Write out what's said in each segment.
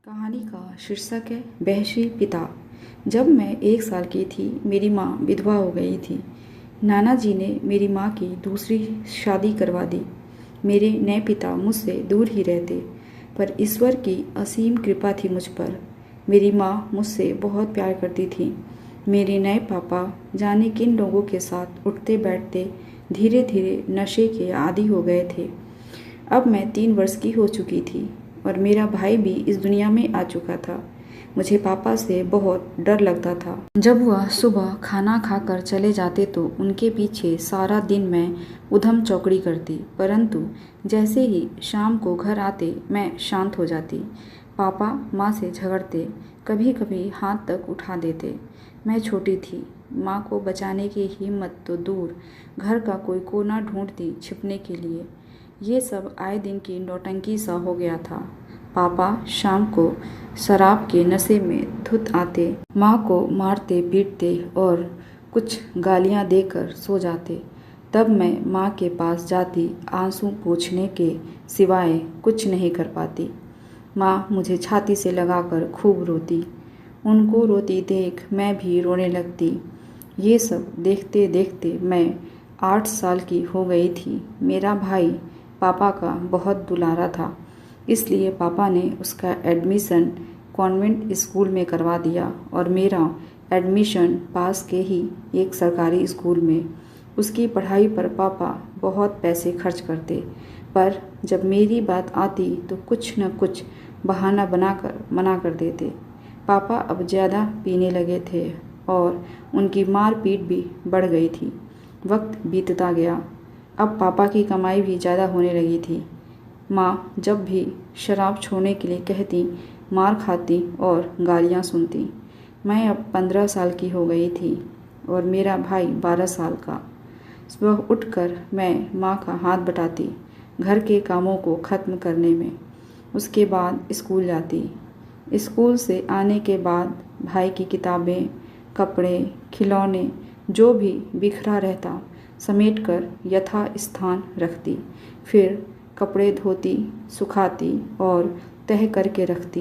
कहानी का शीर्षक है वहशी पिता। जब मैं 1 साल की थी, मेरी माँ विधवा हो गई थी। नाना जी ने मेरी माँ की दूसरी शादी करवा दी। मेरे नए पिता मुझसे दूर ही रहते, पर ईश्वर की असीम कृपा थी मुझ पर। मेरी माँ मुझसे बहुत प्यार करती थी। मेरे नए पापा जाने किन लोगों के साथ उठते बैठते धीरे धीरे नशे के आदी हो गए थे। अब मैं 3 वर्ष की हो चुकी थी और मेरा भाई भी इस दुनिया में आ चुका था। मुझे पापा से बहुत डर लगता था। जब वह सुबह खाना खाकर चले जाते तो उनके पीछे सारा दिन मैं उधम चौकड़ी करती, परंतु जैसे ही शाम को घर आते मैं शांत हो जाती। पापा माँ से झगड़ते, कभी कभी हाथ तक उठा देते। मैं छोटी थी, माँ को बचाने की हिम्मत तो दूर, घर का कोई कोना ढूंढती छिपने के लिए। ये सब आए दिन की नौटंकी सा हो गया था। पापा शाम को शराब के नशे में धुत आते, माँ को मारते पीटते और कुछ गालियाँ देकर सो जाते। तब मैं माँ के पास जाती, आंसू पोंछने के सिवाय कुछ नहीं कर पाती। माँ मुझे छाती से लगाकर खूब रोती। उनको रोती देख मैं भी रोने लगती। ये सब देखते देखते मैं 8 साल की हो गई थी। मेरा भाई पापा का बहुत दुलारा था, इसलिए पापा ने उसका एडमिशन कॉन्वेंट स्कूल में करवा दिया और मेरा एडमिशन पास के ही एक सरकारी स्कूल में। उसकी पढ़ाई पर पापा बहुत पैसे खर्च करते, पर जब मेरी बात आती तो कुछ न कुछ बहाना बनाकर मना कर देते। पापा अब ज़्यादा पीने लगे थे और उनकी मारपीट भी बढ़ गई थी। वक्त बीतता गया, अब पापा की कमाई भी ज़्यादा होने लगी थी। माँ जब भी शराब छोड़ने के लिए कहती, मार खाती और गालियाँ सुनती। मैं अब 15 साल की हो गई थी और मेरा भाई 12 साल का। सुबह उठकर मैं माँ का हाथ बटाती घर के कामों को ख़त्म करने में। उसके बाद स्कूल जाती। स्कूल से आने के बाद भाई की किताबें, कपड़े, खिलौने जो भी बिखरा रहता समेटकर यथा स्थान रखती। फिर कपड़े धोती, सुखाती और तह करके रखती।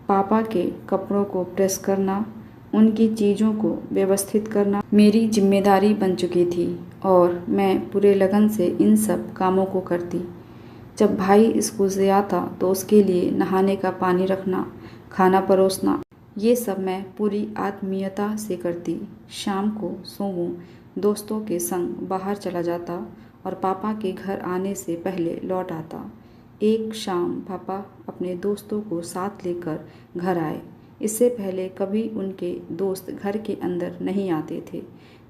पापा के कपड़ों को प्रेस करना, उनकी चीज़ों को व्यवस्थित करना मेरी जिम्मेदारी बन चुकी थी और मैं पूरे लगन से इन सब कामों को करती। जब भाई स्कूल से आता तो उसके लिए नहाने का पानी रखना, खाना परोसना, ये सब मैं पूरी आत्मीयता से करती। शाम को सोमू दोस्तों के संग बाहर चला जाता और पापा के घर आने से पहले लौट आता। एक शाम पापा अपने दोस्तों को साथ लेकर घर आए। इससे पहले कभी उनके दोस्त घर के अंदर नहीं आते थे,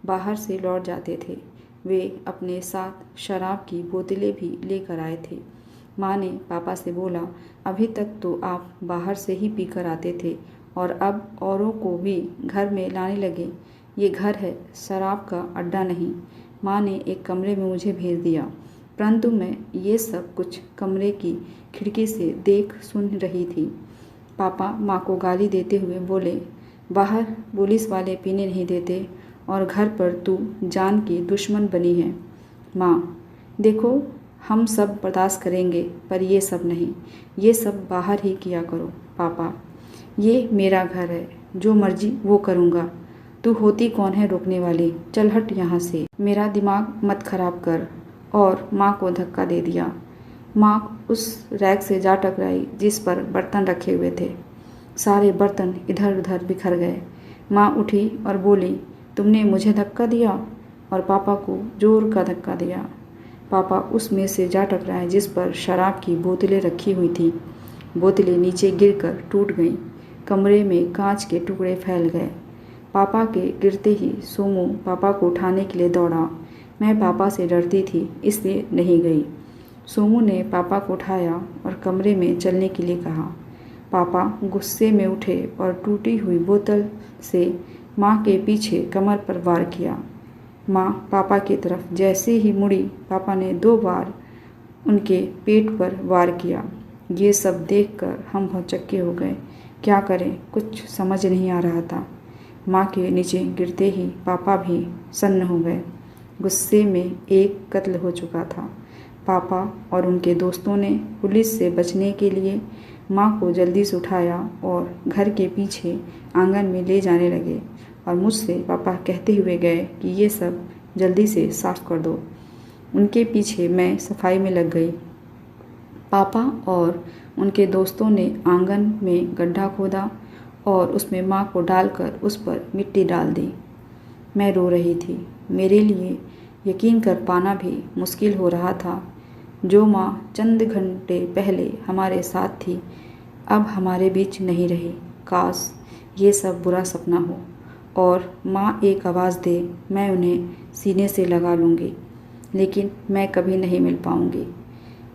बाहर से लौट जाते थे। वे अपने साथ शराब की बोतलें भी लेकर आए थे। माँ ने पापा से बोला, अभी तक तो आप बाहर से ही पीकर आते थे और अब औरों को भी घर में लाने लगे। ये घर है, शराब का अड्डा नहीं। माँ ने एक कमरे में मुझे भेज दिया, परंतु मैं ये सब कुछ कमरे की खिड़की से देख सुन रही थी। पापा माँ को गाली देते हुए बोले, बाहर पुलिस वाले पीने नहीं देते और घर पर तू जान की दुश्मन बनी है। माँ, देखो हम सब बर्दाश्त करेंगे, पर ये सब नहीं, ये सब बाहर ही किया करो। पापा, ये मेरा घर है, जो मर्जी वो करूँगा। तू होती कौन है रोकने वाली? चल हट यहाँ से, मेरा दिमाग मत खराब कर। और माँ को धक्का दे दिया। माँ उस रैक से जा टकराई जिस पर बर्तन रखे हुए थे। सारे बर्तन इधर उधर बिखर गए। माँ उठी और बोली, तुमने मुझे धक्का दिया? और पापा को जोर का धक्का दिया। पापा उस मेज से जा टकराए जिस पर शराब की बोतलें रखी हुई थी। बोतलें नीचे गिरकर टूट गईं। कमरे में कांच के टुकड़े फैल गए। पापा के गिरते ही सोमू पापा को उठाने के लिए दौड़ा। मैं पापा से डरती थी, इसलिए नहीं गई। सोमू ने पापा को उठाया और कमरे में चलने के लिए कहा। पापा गुस्से में उठे और टूटी हुई बोतल से माँ के पीछे कमर पर वार किया। माँ पापा की तरफ जैसे ही मुड़ी, पापा ने 2 बार उनके पेट पर वार किया। ये सब देखकर हम भौचक्के हो गए। क्या करें, कुछ समझ नहीं आ रहा था। माँ के नीचे गिरते ही पापा भी सन्न हो गए। गुस्से में एक कत्ल हो चुका था। पापा और उनके दोस्तों ने पुलिस से बचने के लिए माँ को जल्दी से उठाया और घर के पीछे आंगन में ले जाने लगे और मुझसे पापा कहते हुए गए कि ये सब जल्दी से साफ कर दो। उनके पीछे मैं सफाई में लग गई। पापा और उनके दोस्तों ने आंगन में गड्ढा खोदा और उसमें माँ को डालकर उस पर मिट्टी डाल दी। मैं रो रही थी। मेरे लिए यकीन कर पाना भी मुश्किल हो रहा था। जो माँ चंद घंटे पहले हमारे साथ थी, अब हमारे बीच नहीं रही। काश ये सब बुरा सपना हो और माँ एक आवाज़ दे, मैं उन्हें सीने से लगा लूँगी, लेकिन मैं कभी नहीं मिल पाऊँगी।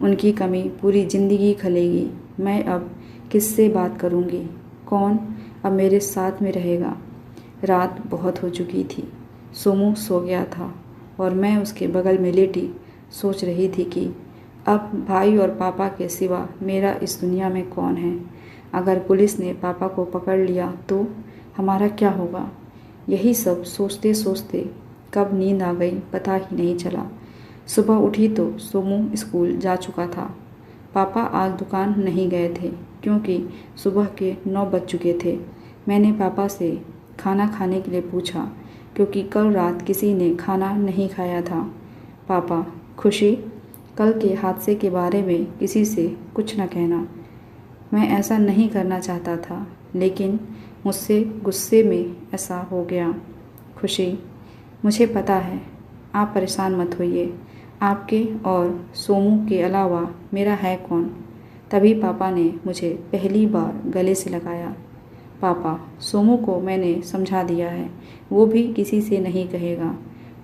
उनकी कमी पूरी ज़िंदगी खलेगी। मैं अब किससे बात करूँगी? कौन अब मेरे साथ में रहेगा? रात बहुत हो चुकी थी। सोमू सो गया था और मैं उसके बगल में लेटी सोच रही थी कि अब भाई और पापा के सिवा मेरा इस दुनिया में कौन है। अगर पुलिस ने पापा को पकड़ लिया तो हमारा क्या होगा? यही सब सोचते सोचते कब नींद आ गई पता ही नहीं चला। सुबह उठी तो सोमू स्कूल जा चुका था। पापा आज दुकान नहीं गए थे क्योंकि सुबह के 9 बज चुके थे। मैंने पापा से खाना खाने के लिए पूछा क्योंकि कल रात किसी ने खाना नहीं खाया था। पापा, खुशी, कल के हादसे के बारे में किसी से कुछ न कहना। मैं ऐसा नहीं करना चाहता था, लेकिन मुझसे गुस्से में ऐसा हो गया। खुशी, मुझे पता है, आप परेशान मत होइए। आपके और सोमू के अलावा मेरा है कौन? तभी पापा ने मुझे पहली बार गले से लगाया। पापा, सोमू को मैंने समझा दिया है, वो भी किसी से नहीं कहेगा।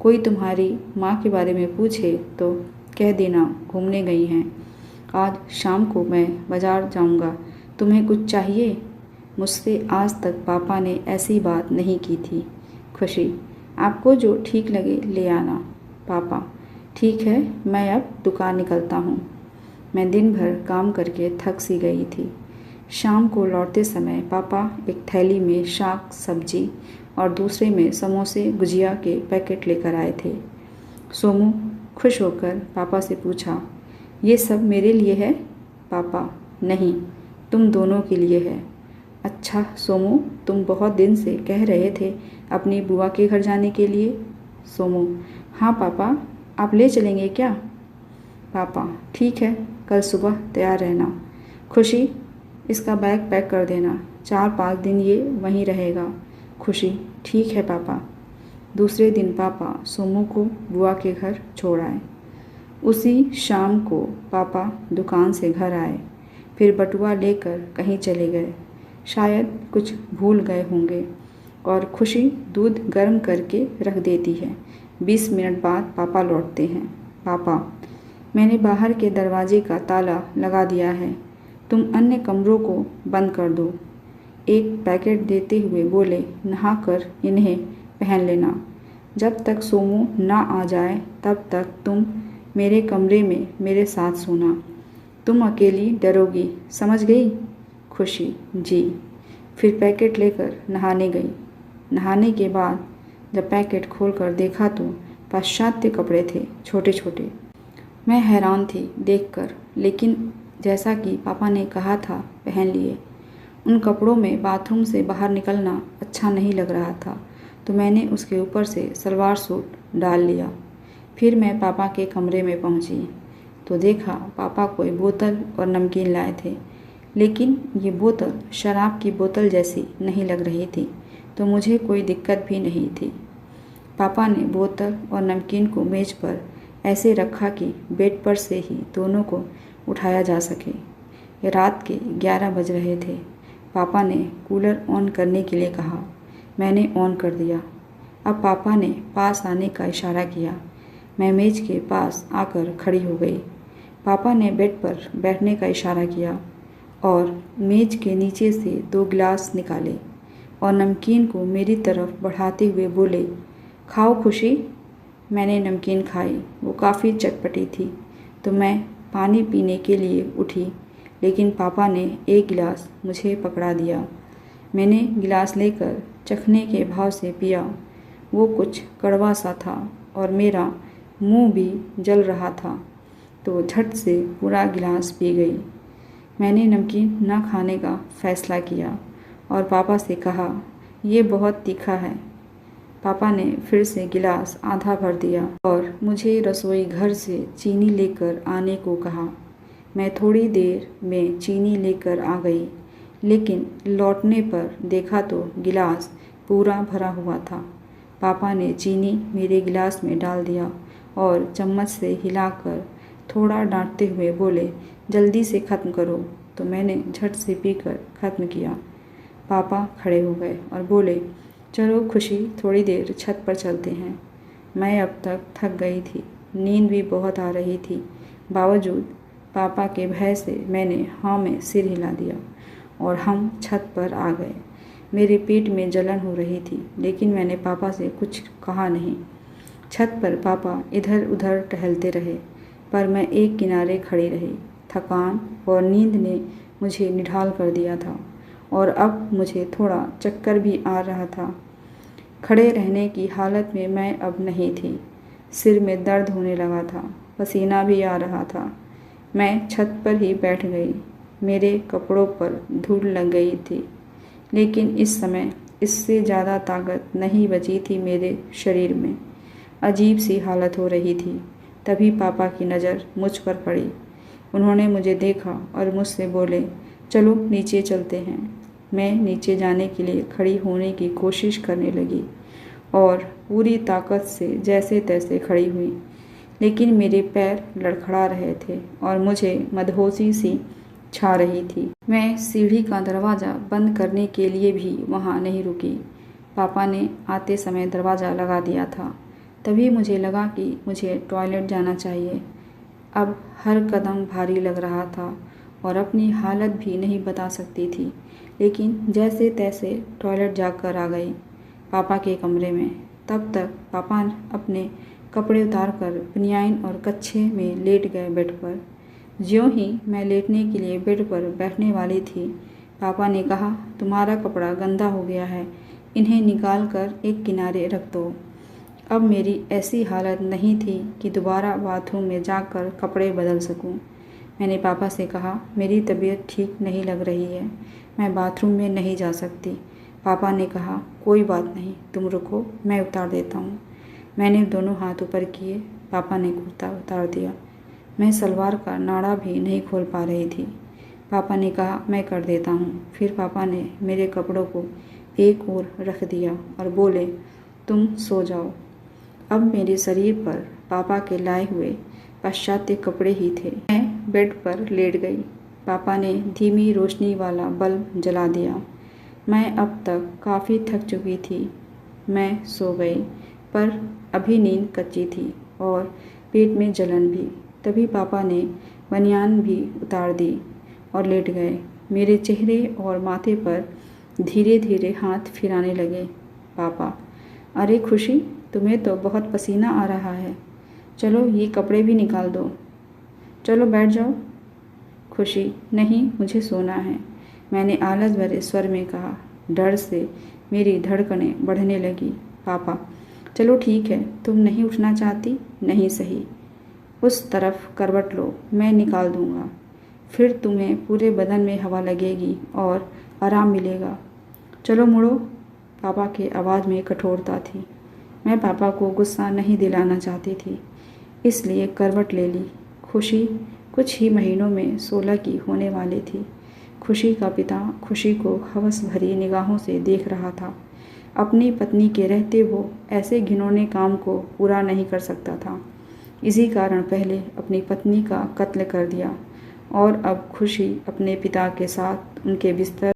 कोई तुम्हारी माँ के बारे में पूछे तो कह देना घूमने गई हैं। आज शाम को मैं बाज़ार जाऊंगा, तुम्हें कुछ चाहिए? मुझसे आज तक पापा ने ऐसी बात नहीं की थी। खुशी, आपको जो ठीक लगे ले आना। पापा, ठीक है, मैं अब दुकान निकलता हूँ। मैं दिन भर काम करके थक सी गई थी। शाम को लौटते समय पापा एक थैली में शाक सब्जी और दूसरे में समोसे गुजिया के पैकेट लेकर आए थे। सोमू खुश होकर पापा से पूछा, ये सब मेरे लिए है? पापा, नहीं, तुम दोनों के लिए है। अच्छा सोमू, तुम बहुत दिन से कह रहे थे अपनी बुआ के घर जाने के लिए। सोमू, हाँ पापा, आप ले चलेंगे क्या? पापा, ठीक है, कल सुबह तैयार रहना। खुशी, इसका बैग पैक कर देना, 4-5 दिन ये वहीं रहेगा। खुशी, ठीक है पापा। दूसरे दिन पापा सोमू को बुआ के घर छोड़ आए। उसी शाम को पापा दुकान से घर आए, फिर बटुआ लेकर कहीं चले गए। शायद कुछ भूल गए होंगे और खुशी दूध गर्म करके रख देती है। 20 मिनट बाद पापा लौटते हैं। पापा, मैंने बाहर के दरवाजे का ताला लगा दिया है, तुम अन्य कमरों को बंद कर दो। एक पैकेट देते हुए बोले, नहाकर इन्हें पहन लेना। जब तक सोमू ना आ जाए तब तक तुम मेरे कमरे में मेरे साथ सोना। तुम अकेली डरोगी, समझ गई? खुशी, जी। फिर पैकेट लेकर नहाने गई। नहाने के बाद जब पैकेट खोलकर देखा तो पाश्चात्य कपड़े थे, छोटे छोटे। मैं हैरान थी देखकर, लेकिन जैसा कि पापा ने कहा था पहन लिए। उन कपड़ों में बाथरूम से बाहर निकलना अच्छा नहीं लग रहा था, तो मैंने उसके ऊपर से सलवार सूट डाल लिया। फिर मैं पापा के कमरे में पहुंची तो देखा पापा कोई बोतल और नमकीन लाए थे, लेकिन ये बोतल शराब की बोतल जैसी नहीं लग रही थी, तो मुझे कोई दिक्कत भी नहीं थी। पापा ने बोतल और नमकीन को मेज पर ऐसे रखा कि बेड पर से ही दोनों को उठाया जा सके। रात के 11 बज रहे थे। पापा ने कूलर ऑन करने के लिए कहा। मैंने ऑन कर दिया। अब पापा ने पास आने का इशारा किया। मैं मेज के पास आकर खड़ी हो गई। पापा ने बेड पर बैठने का इशारा किया और मेज के नीचे से 2 गिलास निकाले और नमकीन को मेरी तरफ बढ़ाते हुए बोले, खाओ खुशी। मैंने नमकीन खाई। वो काफ़ी चटपटी थी, तो मैं पानी पीने के लिए उठी, लेकिन पापा ने एक गिलास मुझे पकड़ा दिया। मैंने गिलास लेकर चखने के भाव से पिया। वो कुछ कड़वा सा था और मेरा मुंह भी जल रहा था, तो झट से पूरा गिलास पी गई। मैंने नमकीन न खाने का फैसला किया और पापा से कहा, ये बहुत तीखा है। पापा ने फिर से गिलास आधा भर दिया और मुझे रसोई घर से चीनी लेकर आने को कहा। मैं थोड़ी देर में चीनी लेकर आ गई, लेकिन लौटने पर देखा तो गिलास पूरा भरा हुआ था। पापा ने चीनी मेरे गिलास में डाल दिया और चम्मच से हिलाकर थोड़ा डांटते हुए बोले, जल्दी से ख़त्म करो। तो मैंने झट से पीकर ख़त्म किया। पापा खड़े हो गए और बोले, चलो खुशी, थोड़ी देर छत पर चलते हैं। मैं अब तक थक गई थी, नींद भी बहुत आ रही थी। बावजूद पापा के भय से मैंने हाँ में सिर हिला दिया और हम छत पर आ गए। मेरे पेट में जलन हो रही थी, लेकिन मैंने पापा से कुछ कहा नहीं। छत पर पापा इधर उधर टहलते रहे, पर मैं एक किनारे खड़ी रही। थकान और नींद ने मुझे निढाल कर दिया था और अब मुझे थोड़ा चक्कर भी आ रहा था। खड़े रहने की हालत में मैं अब नहीं थी। सिर में दर्द होने लगा था, पसीना भी आ रहा था। मैं छत पर ही बैठ गई। मेरे कपड़ों पर धूल लग गई थी, लेकिन इस समय इससे ज़्यादा ताकत नहीं बची थी मेरे शरीर में। अजीब सी हालत हो रही थी। तभी पापा की नज़र मुझ पर पड़ी। उन्होंने मुझे देखा और मुझसे बोले, चलो नीचे चलते हैं। मैं नीचे जाने के लिए खड़ी होने की कोशिश करने लगी और पूरी ताकत से जैसे तैसे खड़ी हुई, लेकिन मेरे पैर लड़खड़ा रहे थे और मुझे मदहोशी सी छा रही थी। मैं सीढ़ी का दरवाज़ा बंद करने के लिए भी वहाँ नहीं रुकी। पापा ने आते समय दरवाज़ा लगा दिया था। तभी मुझे लगा कि मुझे टॉयलेट जाना चाहिए। अब हर कदम भारी लग रहा था और अपनी हालत भी नहीं बता सकती थी, लेकिन जैसे तैसे टॉयलेट जाकर आ गई पापा के कमरे में। तब तक पापा अपने कपड़े उतारकर बनियाइन और कच्छे में लेट गए बेड पर। ज्यों ही मैं लेटने के लिए बेड पर बैठने वाली थी, पापा ने कहा, तुम्हारा कपड़ा गंदा हो गया है, इन्हें निकाल कर एक किनारे रख दो। अब मेरी ऐसी हालत नहीं थी कि दोबारा बाथरूम में जाकर कपड़े बदल सकूं। मैंने पापा से कहा, मेरी तबीयत ठीक नहीं लग रही है, मैं बाथरूम में नहीं जा सकती। पापा ने कहा, कोई बात नहीं, तुम रुको, मैं उतार देता हूँ। मैंने दोनों हाथ ऊपर किए। पापा ने कुर्ता उतार दिया। मैं सलवार का नाड़ा भी नहीं खोल पा रही थी। पापा ने कहा, मैं कर देता हूँ। फिर पापा ने मेरे कपड़ों को एक ओर रख दिया और बोले, तुम सो जाओ। अब मेरे शरीर पर पापा के लाए हुए पाश्चात्य कपड़े ही थे। मैं बेड पर लेट गई। पापा ने धीमी रोशनी वाला बल्ब जला दिया। मैं अब तक काफ़ी थक चुकी थी। मैं सो गई, पर अभी नींद कच्ची थी और पेट में जलन भी। तभी पापा ने बनियान भी उतार दी और लेट गए। मेरे चेहरे और माथे पर धीरे धीरे हाथ फिराने लगे। पापा, अरे खुशी, तुम्हें तो बहुत पसीना आ रहा है, चलो ये कपड़े भी निकाल दो। चलो बैठ जाओ। खुशी, नहीं, मुझे सोना है, मैंने आलस भरे स्वर में कहा। डर से मेरी धड़कनें बढ़ने लगी। पापा, चलो ठीक है, तुम नहीं उठना चाहती, नहीं सही, उस तरफ करवट लो, मैं निकाल दूंगा। फिर तुम्हें पूरे बदन में हवा लगेगी और आराम मिलेगा। चलो मुड़ो। पापा के आवाज़ में कठोरता थी। मैं पापा को गुस्सा नहीं दिलाना चाहती थी, इसलिए करवट ले ली। खुशी कुछ ही महीनों में 16 की होने वाली थी। खुशी का पिता खुशी को हवस भरी निगाहों से देख रहा था। अपनी पत्नी के रहते वो ऐसे घिनौने काम को पूरा नहीं कर सकता था। इसी कारण पहले अपनी पत्नी का कत्ल कर दिया और अब खुशी अपने पिता के साथ उनके बिस्तर